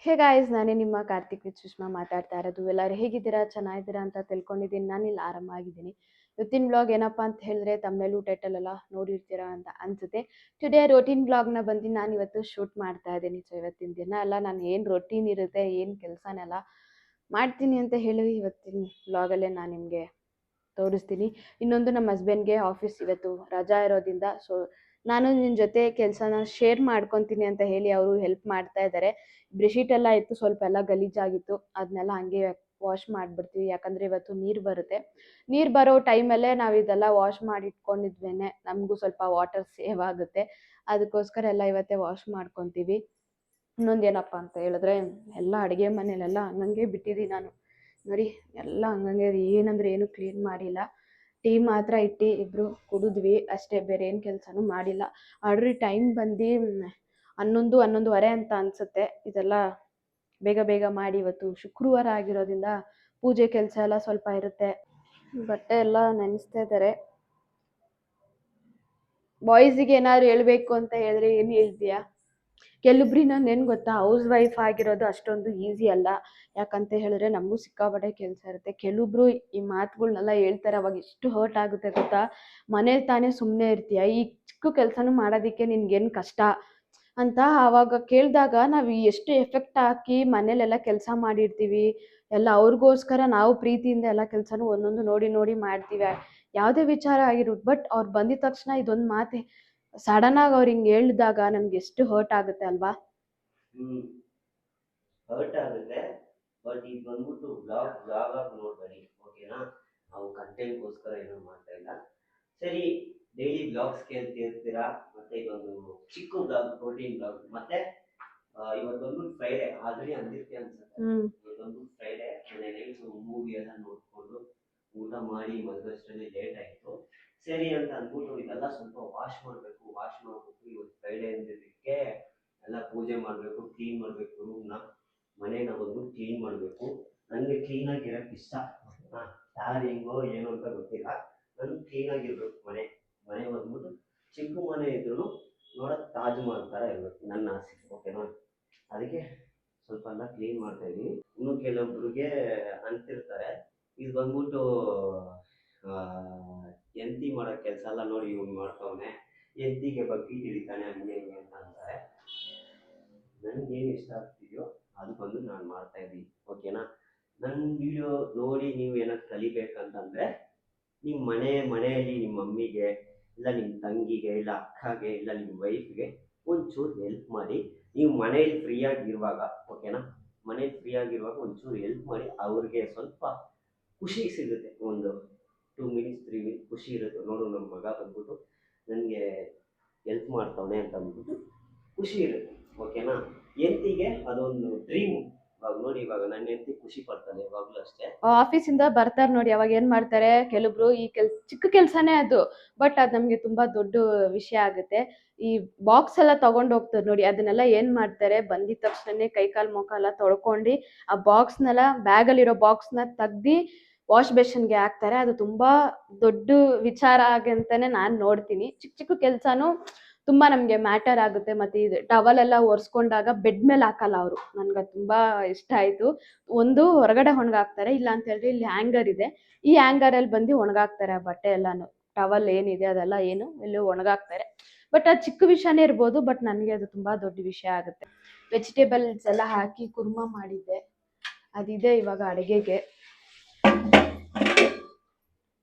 Hey guys, ನಾನೇ ನಿಮ್ಮ Karthik with Sushma ಮಾತಾಡ್ತಾ ಇರೋದು. ಎಲ್ಲರೂ ಹೇಗಿದ್ದೀರಾ? ಚೆನ್ನಾಗಿದ್ದೀರಾ ಅಂತ ತಿಳ್ಕೊಂಡಿದ್ದೀನಿ. ನಾನಿಲ್ಲಿ ಆರಾಮಾಗಿದ್ದೀನಿ. ಇವತ್ತಿನ ಬ್ಲಾಗ್ ಏನಪ್ಪ ಅಂತ ಹೇಳಿದ್ರೆ, ತಮ್ಮನೇಲೂ ಟೈಟಲ್ ಎಲ್ಲ ನೋಡಿರ್ತೀರಾ ಅಂತ ಅನ್ಸುತ್ತೆ. ಟುಡೇ ರೋಟೀನ್ ಬ್ಲಾಗ್ನ ಬಂದು ನಾನು ಇವತ್ತು ಶೂಟ್ ಮಾಡ್ತಾ ಇದ್ದೀನಿ. ಸೊ ಇವತ್ತಿನ ದಿನ ಎಲ್ಲ ನಾನು ಏನು ರೊಟೀನ್ ಇರುತ್ತೆ, ಏನು ಕೆಲಸನೆಲ್ಲ ಮಾಡ್ತೀನಿ ಅಂತ ಹೇಳಿ ಇವತ್ತಿನ ಬ್ಲಾಗಲ್ಲೇ ನಾನು ನಿಮಗೆ ತೋರಿಸ್ತೀನಿ. ಇನ್ನೊಂದು, ನಮ್ಮ ಹಸ್ಬೆಂಡ್ಗೆ ಆಫೀಸ್ ಇವತ್ತು ರಜಾ ಇರೋದ್ರಿಂದ ಸೊ ನಾನು ನಿನ್ನ ಜೊತೆ ಕೆಲಸನ ಶೇರ್ ಮಾಡ್ಕೊತೀನಿ ಅಂತ ಹೇಳಿ ಅವರು ಹೆಲ್ಪ್ ಮಾಡ್ತಾ ಇದ್ದಾರೆ. ಬ್ರೆಶೀಟ್ ಎಲ್ಲ ಇತ್ತು, ಸ್ವಲ್ಪ ಎಲ್ಲ ಗಲೀಜಾಗಿತ್ತು, ಅದನ್ನೆಲ್ಲ ಹಂಗೆ ವಾಶ್ ಮಾಡಿಬಿಡ್ತೀವಿ. ಯಾಕಂದರೆ ಇವತ್ತು ನೀರು ಬರುತ್ತೆ. ನೀರು ಬರೋ ಟೈಮಲ್ಲೇ ನಾವು ಇದೆಲ್ಲ ವಾಶ್ ಮಾಡಿ ಇಟ್ಕೊಂಡಿದ್ವೇನೆ ನಮಗೂ ಸ್ವಲ್ಪ ವಾಟರ್ ಸೇವ್ ಆಗುತ್ತೆ. ಅದಕ್ಕೋಸ್ಕರ ಎಲ್ಲ ಇವತ್ತೇ ವಾಶ್ ಮಾಡ್ಕೊತೀವಿ. ಇನ್ನೊಂದು ಏನಪ್ಪ ಅಂತ ಹೇಳಿದ್ರೆ, ಎಲ್ಲ ಅಡುಗೆ ಮನೇಲೆಲ್ಲ ಹಂಗಂಗೆ ಬಿಟ್ಟಿದ್ದೀನಿ ನಾನು. ನೋಡಿ, ಎಲ್ಲ ಹಂಗಂಗೆ ಏನಂದ್ರೆ ಏನು ಕ್ಲೀನ್ ಮಾಡಿಲ್ಲ. ಟೀ ಮಾತ್ರ ಇಟ್ಟು ಇಬ್ಬರು ಕುಡಿದ್ವಿ ಅಷ್ಟೇ, ಬೇರೆ ಏನು ಕೆಲಸನೂ ಮಾಡಿಲ್ಲ. ಆಲ್ರೆಡಿ ಟೈಮ್ ಬಂದು 11:30 ಅಂತ ಅನಿಸುತ್ತೆ. ಇದೆಲ್ಲ ಬೇಗ ಬೇಗ ಮಾಡಿ, ಇವತ್ತು ಶುಕ್ರವಾರ ಆಗಿರೋದ್ರಿಂದ ಪೂಜೆ ಕೆಲಸ ಎಲ್ಲ ಸ್ವಲ್ಪ ಇರುತ್ತೆ. ಬಟ್ಟೆ ಎಲ್ಲ ನೆನೆಸ್ತಾ ಇದ್ದಾರೆ. ಬಾಯ್ಸಿಗೆ ಏನಾದ್ರು ಹೇಳ್ಬೇಕು ಅಂತ ಹೇಳಿದ್ರೆ ಏನು ಹೇಳ್ತೀಯಾ? ಕೆಲವೊಬ್ರಿ ನಾನು ಏನು ಗೊತ್ತಾ, ಹೌಸ್ ವೈಫ್ ಆಗಿರೋದು ಅಷ್ಟೊಂದು ಈಸಿ ಅಲ್ಲ. ಯಾಕಂತ ಹೇಳಿದ್ರೆ ನಮಗೂ ಸಿಕ್ಕಾಪಟ್ಟೆ ಕೆಲಸ ಇರುತ್ತೆ. ಕೆಲವೊಬ್ರು ಈ ಮಾತುಗಳನ್ನೆಲ್ಲ ಹೇಳ್ತಾರೆ, ಅವಾಗ ಎಷ್ಟು ಹರ್ಟ್ ಆಗುತ್ತೆ ಗೊತ್ತಾ. ಮನೇಲಿ ತಾನೇ ಸುಮ್ಮನೆ ಇರ್ತೀಯ, ಈ ಚಿಕ್ಕ ಕೆಲಸನೂ ಮಾಡೋದಕ್ಕೆ ನಿನ್ಗೇನು ಕಷ್ಟ ಅಂತ ಆವಾಗ ಕೇಳಿದಾಗ ನಾವು ಎಷ್ಟು ಎಫೆಕ್ಟ್ ಹಾಕಿ ಮನೇಲೆಲ್ಲ ಕೆಲಸ ಮಾಡಿರ್ತೀವಿ. ಎಲ್ಲ ಅವ್ರಿಗೋಸ್ಕರ ನಾವು ಪ್ರೀತಿಯಿಂದ ಎಲ್ಲ ಕೆಲಸನೂ ಒಂದೊಂದು ನೋಡಿ ನೋಡಿ ಮಾಡ್ತೀವಿ, ಯಾವುದೇ ವಿಚಾರ ಆಗಿರೋದು. ಬಟ್ ಅವ್ರು ಬಂದಿದ ತಕ್ಷಣ ಇದೊಂದು ಮಾತೆ ಸಡನ್ನಾಗಿ ಅವ್ರು ಹಿಂಗೆ ಹೇಳಿದಾಗ ನಮ್ಗೆ ಎಷ್ಟು ಹರ್ಟ್ ಆಗುತ್ತೆ ಅಲ್ವಾ? ಹರ್ಟ್ ಆಗುತ್ತೆ. ಬಟ್ ಇದು ಬಂದ್ಬಿಟ್ಟು ಬ್ಲಾಗ್ ಆಗಿ ನೋಡ್ಬೇಡಿ, ಓಕೆನಾ? ನಾವು ಕಂಟೆಂಟ್ಗೋಸ್ಕರ ಏನೂ ಮಾಡ್ತಾ ಇಲ್ಲ. ಸರಿ, ಡೈಲಿ ಬ್ಲಾಗ್ಸ್ ಕೇಳ್ತಿರ್ತೀರಾ, ಮತ್ತೆ ಇದೊಂದು ಚಿಕ್ಕ ಬ್ಲಾಗ್, ಪ್ರೋಟೀನ್ ಬ್ಲಾಗ್. ಮತ್ತೆ ಇವತ್ತು ಬಂದ್ಬಿಟ್ಟು ಫ್ರೈಡೆ, ಆಲ್ರೆಡಿ ಅಂದಿರ್ತೀಯ ಅನ್ಸುತ್ತೆ. ಇವತ್ತೊಂದು ಫ್ರೈಡೆ, ನೈಟ್ ಮೂವಿ ಎಲ್ಲ ನೋಡ್ಕೊಂಡು ಊಟ ಮಾಡಿ ಮಲಗೋಷ್ಟರಲ್ಲಿ ಲೇಟ್ ಆಯಿತು. ಸರಿ ಅಂತ ಅಂದ್ಬಿಟ್ಟು ಇದೆಲ್ಲ ಸ್ವಲ್ಪ ವಾಶ್ ಮಾಡಬೇಕು. ಇವತ್ತು ಫ್ರೈಡೆ ಅಂದಿದ್ದಕ್ಕೆ ಎಲ್ಲ ಪೂಜೆ ಮಾಡಬೇಕು, ಕ್ಲೀನ್ ಮಾಡಬೇಕು, ರೂಮ್ನ ಮನೇನ ಬಂದು ಕ್ಲೀನ್ ಮಾಡಬೇಕು. ನನಗೆ ಕ್ಲೀನಾಗಿರೋಕ್ಕೆ ಇಷ್ಟ. ಯಾರು ಹೆಂಗೋ ಏನು ಅಂತ ಗೊತ್ತಿಲ್ಲ, ನನಗೆ ಕ್ಲೀನಾಗಿರ್ಬೇಕು. ಮನೆ ಬಂದ್ಬಿಟ್ಟು ಚಿಕ್ಕ ಮನೆ ಇದ್ರೂ ನೋಡೋಕೆ ತಾಜ್ ಮಹಲ್ ಥರ ಇರಬೇಕು, ನನ್ನ ಆಸೆ, ಓಕೆನಾ? ಅದಕ್ಕೆ ಸ್ವಲ್ಪ ಎಲ್ಲ ಕ್ಲೀನ್ ಮಾಡ್ತಾ ಇದ್ದೀನಿ. ಇನ್ನು ಕೆಲವೊಬ್ರಿಗೆ ಅಂತಿರ್ತಾರೆ, ಇದು ಬಂದ್ಬಿಟ್ಟು ಎಂತಿ ಮಾಡೋ ಕೆಲಸ ಎಲ್ಲ ನೋಡಿ ಇವ್ನು ಮಾಡ್ತವನೆ, ಎಂತಿಗೆ ಬಗ್ಗೆ ಹಿಡಿತಾನೆ, ಹಂಗೆ ಹಿಂಗೆ ಅಂತ ಅಂತಾರೆ. ನನಗೇನು ಇಷ್ಟ ಆಗ್ತಿದೆಯೋ ಅದು ಬಂದು ನಾನು ಮಾಡ್ತಾ ಇದ್ದೀನಿ, ಓಕೆನಾ? ನನ್ನ ವಿಡಿಯೋ ನೋಡಿ ನೀವು ಏನಾದ್ರು ಕಲಿಬೇಕಂತಂದರೆ ನಿಮ್ಮ ಮನೆಯಲ್ಲಿ ನಿಮ್ಮ ಮಮ್ಮಿಗೆ, ಇಲ್ಲ ನಿಮ್ಮ ತಂಗಿಗೆ, ಇಲ್ಲ ಅಕ್ಕಗೆ, ಇಲ್ಲ ನಿಮ್ಮ ವೈಫ್ಗೆ ಒಂಚೂರು ಹೆಲ್ಪ್ ಮಾಡಿ. ನೀವು ಮನೇಲಿ ಫ್ರೀಯಾಗಿರುವಾಗ, ಓಕೆನಾ? ಮನೇಲಿ ಫ್ರೀಯಾಗಿರುವಾಗ ಒಂಚೂರು ಹೆಲ್ಪ್ ಮಾಡಿ, ಅವ್ರಿಗೆ ಸ್ವಲ್ಪ ಖುಷಿ ಸಿಗುತ್ತೆ. ಒಂದು 2 ಮಿನಿಟ್ಸ್ 3 ಮಿನಿಟ್ಸ್ ಖುಷಿ ಇರುತ್ತೆ. ನೋಡು, ನಮ್ಮ ಮಗ ಬಂದ್ಬಿಟ್ಟು ನನಗೆ ಹೆಲ್ಪ್ ಮಾಡ್ತವನೆ ಅಂತ ಅಂದ್ಬಿಟ್ಟು ಖುಷಿ ಇರುತ್ತೆ, ಓಕೆನಾ? ಹೆಂಡತಿಗೆ ಅದೊಂದು ಡ್ರೀಮು. ಇವಾಗ ನೋಡಿ, ಇವಾಗ ನನ್ನ ಹೆಂಡತಿ ಖುಷಿ ಪಡ್ತಾನೆ ಇವಾಗಲೂ ಅಷ್ಟೇ. ಆಫೀಸಿಂದ ಬರ್ತಾರೆ ನೋಡಿ, ಅವಾಗ ಏನು ಮಾಡ್ತಾರೆ ಕೆಲವೊಬ್ರು, ಈ ಚಿಕ್ಕ ಕೆಲಸನೇ ಅದು, ಬಟ್ ಅದು ನಮಗೆ ತುಂಬ ದೊಡ್ಡ ವಿಷಯ ಆಗುತ್ತೆ. ಈ ಬಾಕ್ಸ್ ಎಲ್ಲ ತಗೊಂಡು ಹೋಗ್ತಾರೆ ನೋಡಿ, ಅದನ್ನೆಲ್ಲ ಏನು ಮಾಡ್ತಾರೆ, ಬಂದಿದ ತಕ್ಷಣನೇ ಕೈಕಾಲು ಮುಖ ಎಲ್ಲ ತೊಳ್ಕೊಂಡು ಆ ಬಾಕ್ಸ್ನೆಲ್ಲ, ಬ್ಯಾಗಲ್ಲಿರೋ ಬಾಕ್ಸ್ನ ತೆಗ್ದು ವಾಶ್ ಬೇಷನ್ಗೆ ಹಾಕ್ತಾರೆ. ಅದು ತುಂಬ ದೊಡ್ಡ ವಿಚಾರ ಆಗಂತಾನೆ ನಾನು ನೋಡ್ತೀನಿ. ಚಿಕ್ಕ ಚಿಕ್ಕ ಕೆಲಸನೂ ತುಂಬ ನಮಗೆ ಮ್ಯಾಟರ್ ಆಗುತ್ತೆ. ಮತ್ತು ಇದು ಟವಲ್ ಎಲ್ಲ ಒರೆಸ್ಕೊಂಡಾಗ ಬೆಡ್ ಮೇಲೆ ಹಾಕಲ್ಲ ಅವರು, ನನಗೆ ತುಂಬ ಇಷ್ಟ ಆಯಿತು. ಒಂದು ಹೊರಗಡೆ ಒಣಗಾಕ್ತಾರೆ, ಇಲ್ಲ ಅಂತ ಹೇಳಿದ್ರೆ ಇಲ್ಲಿ ಹ್ಯಾಂಗರ್ ಇದೆ, ಈ ಹ್ಯಾಂಗರಲ್ಲಿ ಬಂದು ಒಣಗಾಕ್ತಾರೆ ಆ ಬಟ್ಟೆ ಎಲ್ಲಾನು. ಟವಲ್ ಏನಿದೆ ಅದೆಲ್ಲ ಏನು ಇಲ್ಲಿ ಒಣಗಾಕ್ತಾರೆ. ಬಟ್ ಅದು ಚಿಕ್ಕ ವಿಷಯನೇ ಇರ್ಬೋದು, ಬಟ್ ನನಗೆ ಅದು ತುಂಬ ದೊಡ್ಡ ವಿಷಯ ಆಗುತ್ತೆ. ವೆಜಿಟೇಬಲ್ಸ್ ಎಲ್ಲ ಹಾಕಿ ಕುರ್ಮಾ ಮಾಡಿದ್ದೆ, ಅದಿದೆ ಇವಾಗ ಅಡುಗೆಗೆ.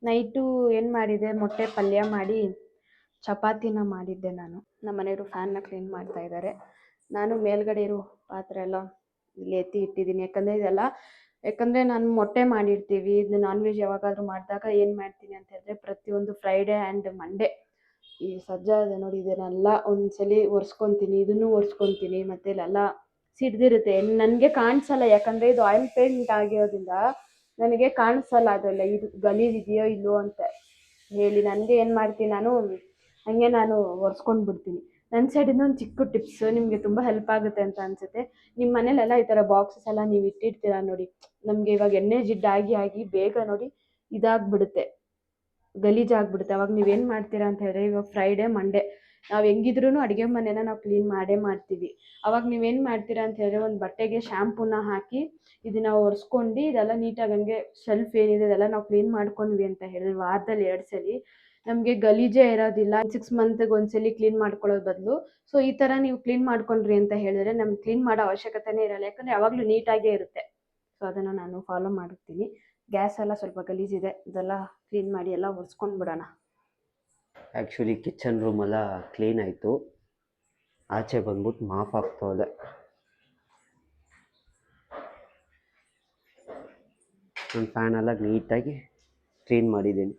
ನೈಟು ಏನು ಮಾಡಿದೆ, ಮೊಟ್ಟೆ ಪಲ್ಯ ಮಾಡಿ ಚಪಾತಿನ ಮಾಡಿದ್ದೆ ನಾನು. ನಮ್ಮ ಮನೆಯವರು ಫ್ಯಾನ್ನ ಕ್ಲೀನ್ ಮಾಡ್ತಾ ಇದ್ದಾರೆ. ನಾನು ಮೇಲ್ಗಡೆ ಇರೋ ಪಾತ್ರೆ ಎಲ್ಲ ಇಲ್ಲಿ ಎತ್ತಿ ಇಟ್ಟಿದ್ದೀನಿ. ಯಾಕಂದರೆ ನಾನು ಮೊಟ್ಟೆ ಮಾಡಿರ್ತೀವಿ. ಇದು ನಾನ್ ವೆಜ್ ಯಾವಾಗಾದರೂ ಮಾಡಿದಾಗ ಏನು ಮಾಡ್ತೀನಿ ಅಂತ ಹೇಳಿದ್ರೆ, ಪ್ರತಿಯೊಂದು ಫ್ರೈಡೆ ಆ್ಯಂಡ್ ಮಂಡೇ ಈ ಸಜ್ಜ ಇದೆ ನೋಡಿ, ಇದನ್ನೆಲ್ಲ ಒಂದ್ಸಲಿ ಒರೆಸ್ಕೊತೀನಿ, ಇದನ್ನು ಒರೆಸ್ಕೊತೀನಿ. ಮತ್ತು ಇಲ್ಲೆಲ್ಲ ಸಿಡ್ದಿರುತ್ತೆ, ನನಗೆ ಕಾಣಿಸಲ್ಲ, ಯಾಕಂದರೆ ಇದು ಆಯಿಲ್ ಪೇಂಟ್ ಆಗಿರೋದ್ರಿಂದ ನನಗೆ ಕಾಣಿಸಲ್ಲ ಅದೆಲ್ಲ, ಇದು ಗಲೀಜಿದೆಯೋ ಇಲ್ಲೋ ಅಂತ ಹೇಳಿ. ನನಗೆ ಏನು ಮಾಡ್ತೀನಿ, ನಾನು ಒರೆಸ್ಕೊಂಡು ಬಿಡ್ತೀನಿ. ನನ್ನ ಸೈಡಿಂದ ಒಂದು ಚಿಕ್ಕ ಟಿಪ್ಸ್ ನಿಮಗೆ ತುಂಬ ಹೆಲ್ಪ್ ಆಗುತ್ತೆ ಅಂತ ಅನಿಸುತ್ತೆ. ನಿಮ್ಮ ಮನೇಲೆಲ್ಲ ಈ ಥರ ಬಾಕ್ಸಸ್ ಎಲ್ಲ ನೀವು ಇಟ್ಟಿರ್ತೀರ ನೋಡಿ, ನಮಗೆ ಇವಾಗ ಎಣ್ಣೆ ಜಿಡ್ಡಾಗಿ ಆಗಿ ಬೇಗ ನೋಡಿ ಇದಾಗ್ಬಿಡುತ್ತೆ, ಗಲೀಜಾಗ್ಬಿಡುತ್ತೆ. ಅವಾಗ ನೀವೇನು ಮಾಡ್ತೀರಾ ಅಂತ ಹೇಳಿದ್ರೆ, ಇವಾಗ ಫ್ರೈಡೆ ಮಂಡೇ ನಾವು ಹೆಂಗಿದ್ರೂ ಅಡುಗೆ ಮನೆನ ನಾವು ಕ್ಲೀನ್ ಮಾಡೇ ಮಾಡ್ತೀವಿ. ಅವಾಗ ನೀವೇನು ಮಾಡ್ತೀರಾ ಅಂತ ಹೇಳಿದ್ರೆ, ಒಂದು ಬಟ್ಟೆಗೆ ಶ್ಯಾಂಪೂನ ಹಾಕಿ ಇದನ್ನ ಒರೆಸ್ಕೊಂಡು ಇದೆಲ್ಲ ನೀಟಾಗಿ ಹಂಗೆ ಶೆಲ್ಫ್ ಏನಿದೆ ಇದೆಲ್ಲ ನಾವು ಕ್ಲೀನ್ ಮಾಡ್ಕೊಂಡ್ವಿ ಅಂತ ಹೇಳಿದ್ರೆ ವಾರದಲ್ಲಿ 2 ಸಲ ನಮಗೆ ಗಲೀಜೇ ಇರೋದಿಲ್ಲ. 6 ಮಂತ್ಗೆ ಒಂದ್ಸಲಿ ಕ್ಲೀನ್ ಮಾಡ್ಕೊಳ್ಳೋದು ಬದಲು ಸೊ ಈ ಥರ ನೀವು ಕ್ಲೀನ್ ಮಾಡ್ಕೊಂಡ್ರಿ ಅಂತ ಹೇಳಿದ್ರೆ ನಮ್ಗೆ ಕ್ಲೀನ್ ಮಾಡೋ ಅವಶ್ಯಕತೆನೇ ಇರಲ್ಲ, ಯಾಕಂದರೆ ಯಾವಾಗಲೂ ನೀಟಾಗೇ ಇರುತ್ತೆ. ಸೊ ಅದನ್ನು ನಾನು ಫಾಲೋ ಮಾಡುತ್ತೀನಿ. ಗ್ಯಾಸ್ ಎಲ್ಲ ಸ್ವಲ್ಪ ಗಲೀಜಿದೆ, ಇದೆಲ್ಲ ಕ್ಲೀನ್ ಮಾಡಿ ಎಲ್ಲ ಒರೆಸ್ಕೊಂಡು ಬಿಡೋಣ. ಆ್ಯಕ್ಚುಲಿ ಕಿಚನ್ ರೂಮೆಲ್ಲ ಕ್ಲೀನ್ ಆಯಿತು. ಆಚೆ ಬಂದ್ಬಿಟ್ಟು ಮಾಪ್ ಹಾಕ್ತೋದೆ. ನನ್ನ ಫ್ಯಾನೆಲ್ಲ ನೀಟಾಗಿ ಕ್ಲೀನ್ ಮಾಡಿದ್ದೀನಿ.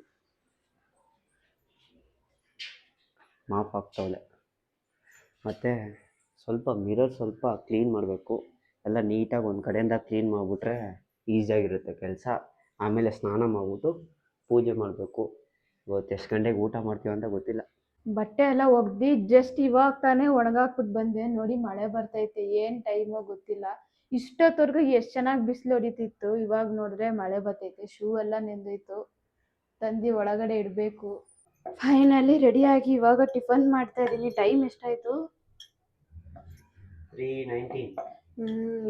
ಮಾಪ್ ಹಾಕ್ತವಳೆ. ಮತ್ತು ಸ್ವಲ್ಪ ಮಿರರ್ ಸ್ವಲ್ಪ ಕ್ಲೀನ್ ಮಾಡಬೇಕು. ಎಲ್ಲ ನೀಟಾಗಿ ಒಂದು ಕಡೆಯಿಂದ ಕ್ಲೀನ್ ಮಾಡಿಬಿಟ್ರೆ ಈಸಿಯಾಗಿರುತ್ತೆ ಕೆಲಸ. ಆಮೇಲೆ ಸ್ನಾನ ಮಾಡಿಬಿಟ್ಟು ಪೂಜೆ ಮಾಡಬೇಕು. ಇವತ್ತು ಎಷ್ಟು ಗಂಟೆಗೆ ಊಟ ಮಾಡ್ತೀವಿ ಅಂತ ಗೊತ್ತಿಲ್ಲ. ಬಟ್ಟೆ ಎಲ್ಲ ಒಗ್ದು ಜಸ್ಟ್ ಇವಾಗ ತಾನೇ ಒಣಗಾಕ್ಬಿಟ್ಟು ಬಂದೆ. ನೋಡಿ ಮಳೆ ಬರ್ತೈತೆ, ಏನು ಟೈಮೋ ಗೊತ್ತಿಲ್ಲ. ಇಷ್ಟೊತ್ತವರೆಗೂ ಎಷ್ಟು ಚೆನ್ನಾಗಿ ಬಿಸಿಲು ಹೊಡಿತಿತ್ತು, ಇವಾಗ ನೋಡಿದ್ರೆ ಮಳೆ ಬರ್ತೈತೆ. ಶೂ ಎಲ್ಲ ನೆಂದೋಯ್ತು, ತಂದು ಒಳಗಡೆ ಇಡಬೇಕು. ಫೈನಲಿ ರೆಡಿಯಾಗಿ ಇವಾಗ ಟಿಫನ್ ಮಾಡ್ತಾ ಇದ್ದೀನಿ. ಟೈಮ್ ಎಷ್ಟಾಯಿತು? 3:19.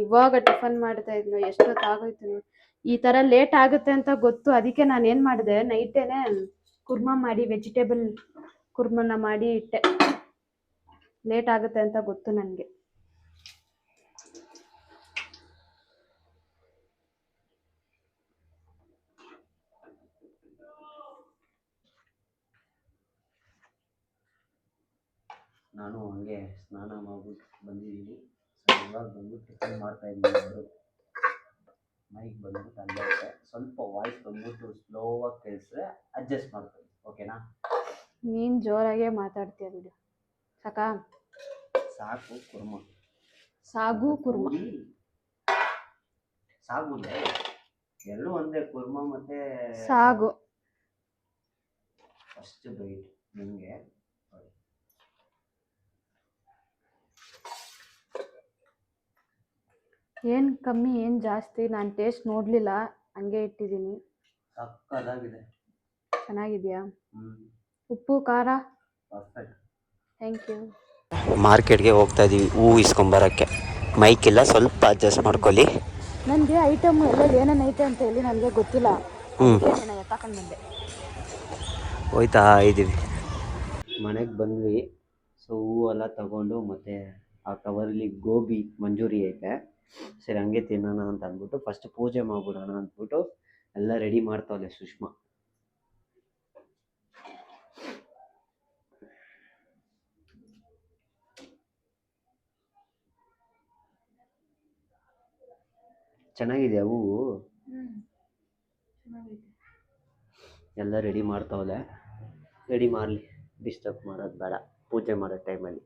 ಇವಾಗ ಟಿಫನ್ ಮಾಡ್ತಾ ಇದ್ನು. ಎಷ್ಟೊತ್ತಾಗೋಯ್ತು ನೋಡಿ. ಈ ಥರ ಲೇಟ್ ಆಗುತ್ತೆ ಅಂತ ಗೊತ್ತು, ಅದಕ್ಕೆ ನಾನು ಏನು ಮಾಡಿದೆ, ನೈಟೇನೆ ಕುರ್ಮಾ ಮಾಡಿ ವೆಜಿಟೇಬಲ್ ಕುರ್ಮನ ಮಾಡಿ ಇಟ್ಟೆ. ಲೇಟ್ ಆಗುತ್ತೆ ಅಂತ ಗೊತ್ತು ನನಗೆ. ನಾನು ಹಂಗೆ ಸ್ನಾನ ಮಾಡ್ಬಿಟ್ಟು ಬಂದಿದ್ದೀನಿ. ಸೊ ಇವಾಗ ಬಂದ್ಬಿಟ್ಟು ಟಿಫನ್ ಮಾಡ್ತಾಯಿದ್ದೀನಿ. ಮೈಕ್ ಬಂದ್ಬಿಟ್ಟು ಅಲ್ಲೇ ಇದೆ. ಸ್ವಲ್ಪ ವಾಯ್ಸ್ ಬಂದ್ಬಿಟ್ಟು ಸ್ಲೋವಾಗಿ ಕೇಳಿಸಿದ್ರೆ ಅಡ್ಜಸ್ಟ್ ಮಾಡ್ತೀನಿ, ಓಕೆನಾ? ನೀನು ಜೋರಾಗೇ ಮಾತಾಡ್ತೀಯ ಬಿಡು. ಸಾಕಾ? ಸಾಕು ಕುರ್ಮ. ಸಾಗು ಕುರ್ಮ. ಸಾಗು ಎರಡು ಒಂದೇ, ಕುರ್ಮ ಮತ್ತೆ ಸಾಗು. ಫಸ್ಟ್ ಬೈಟ್ ನಿಮಗೆ. ಏನು ಕಮ್ಮಿ ಏನು ಜಾಸ್ತಿ ನಾನು ಟೇಸ್ಟ್ ನೋಡಲಿಲ್ಲ, ಹಂಗೆ ಇಟ್ಟಿದ್ದೀನಿ. ಸಕ್ಕತ್ತಾಗಿದೆ. ಚೆನ್ನಾಗಿದೆಯಾ? ಉಪ್ಪು ಖಾರ ಪರ್ಫೆಕ್ಟ್. Thank you. ಮಾರ್ಕೆಟ್ಗೆ ಹೋಗ್ತಾ ಇದ್ದೀವಿ ಹೂವು ಇಸ್ಕೊಂಬರೋಕ್ಕೆ. ಮೈಕೆಲ್ಲ ಸ್ವಲ್ಪ ಅಡ್ಜಸ್ಟ್ ಮಾಡ್ಕೊಳ್ಳಿ. ನನಗೆ ಐಟಮ್ ಎಲ್ಲ ಏನೇನು ಐತೆ ಅಂತ ಹೇಳಿ ನನಗೆ ಗೊತ್ತಿಲ್ಲ. ನಾನು ಎತ್ತಾಕೊಂಡು ಬಂದೆ. ಹೋಯ್ತಾ ಇದ್ದೀವಿ. ಮನೆಗೆ ಬಂದ್ವಿ. ಸೊ ಹೂವೆಲ್ಲ ತಗೊಂಡು ಮತ್ತು ಆ ಕವರಲ್ಲಿ ಗೋಬಿ ಮಂಚೂರಿ ಐತೆ. ಸರಿ ಹಂಗೆ ತಿನ್ನೋಣ ಅಂತ ಅಂದ್ಬಿಟ್ಟು ಫಸ್ಟ್ ಪೂಜೆ ಮಾಡ್ಬಿಡೋಣ ಅಂದ್ಬಿಟ್ಟು ಎಲ್ಲ ರೆಡಿ ಮಾಡ್ತಾವಳೆ ಸುಷ್ಮಾ. ಚೆನ್ನಾಗಿದೆಯಾ ಹೂವು? ಎಲ್ಲ ರೆಡಿ ಮಾಡ್ತಾವಳೆ. ರೆಡಿ ಮಾಡಲಿ, ಡಿಸ್ಟರ್ಬ್ ಮಾಡೋದು ಬೇಡ. ಪೂಜೆ ಮಾಡೋ ಟೈಮಲ್ಲಿ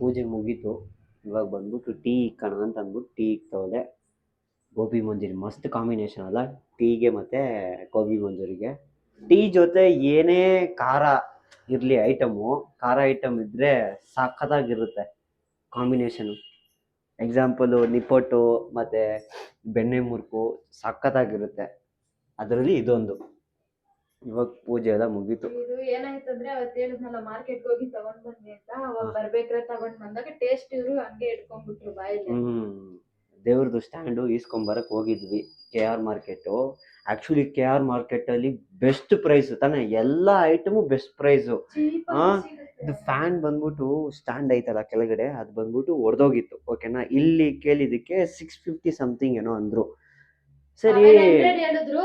ಪೂಜೆ ಮುಗೀತು. ಇವಾಗ ಬಂದ್ಬಿಟ್ಟು ಟೀ ಇಕ್ಕೋಣ ಅಂತ ಅಂದ್ಬಿಟ್ಟು ಟೀ ಇಕ್ತವಳೆ. ಗೋಬಿ ಮಂಚೂರಿ ಮಸ್ತ್ ಕಾಂಬಿನೇಷನ್ ಅಲ್ಲ, ಟೀಗೆ ಮತ್ತು ಗೋಬಿ ಮಂಚೂರಿಗೆ. ಟೀ ಜೊತೆ ಏನೇ ಖಾರ ಇರಲಿ ಐಟಮು, ಖಾರ ಐಟಮ್ ಇದ್ದರೆ ಸಖತ್ತಾಗಿರುತ್ತೆ ಕಾಂಬಿನೇಷನು. ಎಕ್ಸಾಂಪಲು ನಿಪ್ಪಟ್ಟು ಮತ್ತು ಬೆಣ್ಣೆ ಮುರುಕು ಸಖತ್ತಾಗಿರುತ್ತೆ. ಅದರಲ್ಲಿ ಇದೊಂದು. ಇವಾಗ ಪೂಜೆ ಎಲ್ಲ ಮುಗೀತು. ಇದು ಏನಾಯ್ತಂದ್ರೆ ಅವತ್ತು ಹೇಳಿದ್ನಲ್ಲ ಮಾರ್ಕೆಟ್ಗೆ ಹೋಗಿ ತಗೊಂಡ್ ಬನ್ನಿ ಅಂತ, ಅವಾಗ ಬರ್ಬೇಕಾದ್ರೆ ತಗೊಂಡ್ ಬಂದಾಗ ಟೇಸ್ಟ್ ಇವರು ಹಂಗೆ ಇಟ್ಕೊಂಡ್ಬಿಟ್ರು ಬಾಯಲ್ಲಿ. ದೇವ್ರದ್ದು ಸ್ಟ್ಯಾಂಡು ಈಸ್ಕೊಂಬರಕ್ಕೆ ಹೋಗಿದ್ವಿ KR ಮಾರ್ಕೆಟು. ಆ್ಯಕ್ಚುಲಿ KR ಮಾರ್ಕೆಟಲ್ಲಿ ಬೆಸ್ಟ್ ಪ್ರೈಸು ತಾನೇ, ಎಲ್ಲ ಐಟಮು ಬೆಸ್ಟ್ ಪ್ರೈಸು. ಇದು ಫ್ಯಾನ್ ಬಂದ್ಬಿಟ್ಟು ಸ್ಟ್ಯಾಂಡ್ ಐತಲ್ಲ ಕೆಳಗಡೆ, ಅದು ಬಂದ್ಬಿಟ್ಟು ಒಡೆದೋಗಿತ್ತು, ಓಕೆನಾ? ಇಲ್ಲಿ ಕೇಳಿದ್ದಕ್ಕೆ 650 ಸಮಥಿಂಗ್ ಏನೋ ಅಂದರು. ಸರಿ ಹೇಳಿದ್ರು,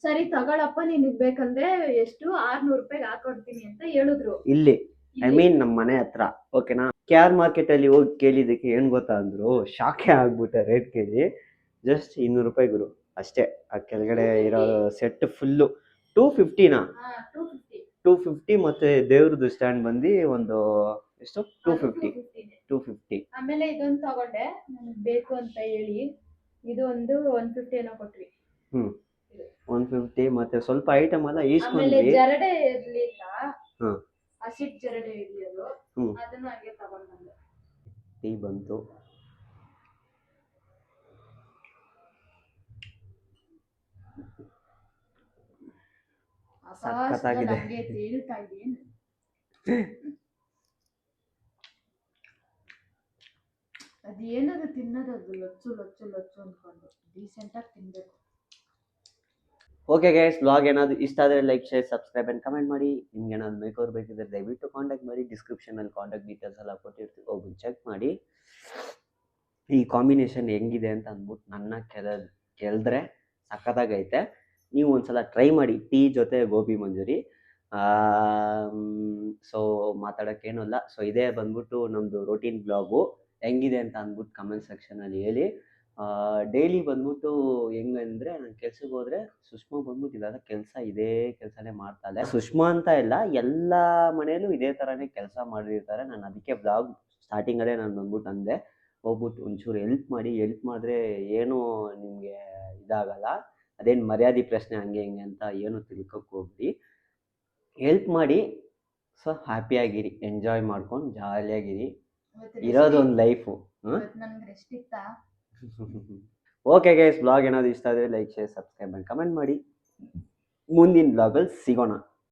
ಸರಿ ತಗೊಳಪ್ಪ ನಿನಗೆ ಬೇಕಂದ್ರೆ ಎಷ್ಟು 600 ರೂಪಾಯಿಗೆ ಹಾಕೊಡ್ತೀನಿ ಅಂತ ಹೇಳಿದ್ರು. ಇಲ್ಲಿ ಐ ಮೀನ್ ನಮ್ಮ ಮನೆ ಹತ್ರ, ಓಕೆನಾ? KR ಮಾರ್ಕೆಟಲ್ಲಿ ಹೋಗಿ ಕೇಳಿದ್ದಕ್ಕೆ ಏನು ಗೊತ್ತಾ ಅಂದರು, ಶಾಕೆ ಆಗ್ಬಿಟ್ಟೆ ರೇಟ್ ಕೇಳಿ. ಜಸ್ಟ್ 200 ರೂಪಾಯಿ ಗುರು ಅಷ್ಟೇ. ಆ ಕೆಳಗಡೆ ಇರೋ ಸೆಟ್ ಫುಲ್ಲು 250ನಾ? 250 ಮತ್ತು ದೇವ್ರದ್ದು ಸ್ಟ್ಯಾಂಡ್ ಬಂದು ಒಂದು ಎಷ್ಟು 250. ಆಮೇಲೆ ಇದೊಂದು ತಗೊಂಡೆ ನನಗೆ ಬೇಕು ಅಂತ ಹೇಳಿ. ಇದು ಒಂದು 150 ಏನೋ ಕೊಟ್ರಿ. 150 ಮತ್ತೆ ಸ್ವಲ್ಪ ಐಟಮ್ ಎಲ್ಲ ಆಮೇಲೆ ಈಸ್ಕೊಂಡ್ವಿ. ಜರಡೆ ಇರ್ಲಿಲ್ಲ, ಹಸಿಟ್ ಜರಡೆ ಇರ್ಲಿಲ್ಲ, ಅದನ್ನ ಹಾಗೆ ತಗೊಂಡ್ ಬಂದೆ. ಟೀ ಬಂತು. ಸಖತ್ತಾಗಿದೆ. ಅದು ಲೊಚ್ಚು ಲೊಚ್ಚು ಲೊಚ್ಚು ಅಂದ್ಕೊಂಡು ಡೀಸೆಂಟಾಗಿ ತಿನ್ಬೇಕು. ಓಕೆ ಗೈಸ್, ವ್ಲಾಗ್ ಏನಾದ್ರು ಇಷ್ಟ ಆದರೆ like, share, subscribe and comment ಮಾಡಿ. ನಿಮ್ಗೆ ಏನಾದ್ರು ಮೇಕೋರ್ ಬೇಕಿದ್ರೆ ದಯವಿಟ್ಟು ಕಾಂಟ್ಯಾಕ್ಟ್ ಮಾಡಿ. ಡಿಸ್ಕ್ರಿಪ್ಷನಲ್ಲಿ ಕಾಂಟ್ಯಾಕ್ಟ್ ಡೀಟೇಲ್ಸ್ ಎಲ್ಲ ಕೊಟ್ಟಿರ್ತೀವಿ, ಹೋಗಿ ಚೆಕ್ ಮಾಡಿ. ಈ ಕಾಂಬಿನೇಷನ್ ಹೆಂಗಿದೆ ಅಂತ ಅಂದ್ಬಿಟ್ಟು ನನ್ನ ಕೆಲ್ದ್ರೆ ಸಖತ್ತಾಗೈತೆ. ನೀವು ಒಂದ್ಸಲ ಟ್ರೈ ಮಾಡಿ ಟೀ ಜೊತೆ ಗೋಬಿ ಮಂಜೂರಿ. ಸೊ ಮಾತಾಡೋಕ್ಕೇನಲ್ಲ. ಸೊ ಇದೇ ಬಂದ್ಬಿಟ್ಟು ನಮ್ಮದು ರೋಟೀನ್ ಬ್ಲಾಗು. ಹೆಂಗಿದೆ ಅಂತ ಅಂದ್ಬಿಟ್ಟು ಕಮೆಂಟ್ ಸೆಕ್ಷನಲ್ಲಿ ಹೇಳಿ. ಡೈಲಿ ಬಂದ್ಬಿಟ್ಟು ಹೆಂಗಂದರೆ, ನಾನು ಕೆಲ್ಸಕ್ಕೆ ಹೋದರೆ ಸುಷ್ಮಾ ಬಂದ್ಬಿಟ್ಟು ಇಲ್ಲಾಂದ್ರೆ ಇದೇ ಕೆಲಸನೇ ಮಾಡ್ತಾಳೆ. ಸುಷ್ಮಾ ಅಂತ ಇಲ್ಲ, ಎಲ್ಲ ಮನೆಯಲ್ಲೂ ಇದೇ ಥರನೇ ಕೆಲಸ ಮಾಡಿರ್ತಾರೆ. ನಾನು ಅದಕ್ಕೆ ಬ್ಲಾಗ್ ಸ್ಟಾರ್ಟಿಂಗಲ್ಲೇ ನಾನು ಬಂದ್ಬಿಟ್ಟು ಅಂದೆ, ಹೋಗ್ಬಿಟ್ಟು ಒಂಚೂರು ಹೆಲ್ಪ್ ಮಾಡಿದ್ರೆ ಏನೂ ನಿಮಗೆ ಇದಾಗಲ್ಲ, ಅದೇನು ಮರ್ಯಾದೆ ಪ್ರಶ್ನೆ ಹಂಗೆ ಹಿಂಗೆ ಅಂತ ಏನು ತಿಳ್ಕೊಕ್ಕೆ ಹೋಗ್ಬಿಡಿ. ಹೆಲ್ಪ್ ಮಾಡಿ. ಸೊ ಹ್ಯಾಪಿಯಾಗಿರಿ, ಎಂಜಾಯ್ ಮಾಡ್ಕೊಂಡು ಜಾಲಿಯಾಗಿರಿ. ಇರೋದು ಒಂದು ಲೈಫು. ನನಗೆ ರೆಸ್ಟ್ ಇತ್ತಾ? ಓಕೆ ಗೈಸ್, ಬ್ಲಾಗ್ ಏನಾದ್ರು ಇಷ್ಟ ಆದರೆ like, share, subscribe and comment ಮಾಡಿ. ಮುಂದಿನ ಬ್ಲಾಗಲ್ಲಿ ಸಿಗೋಣ.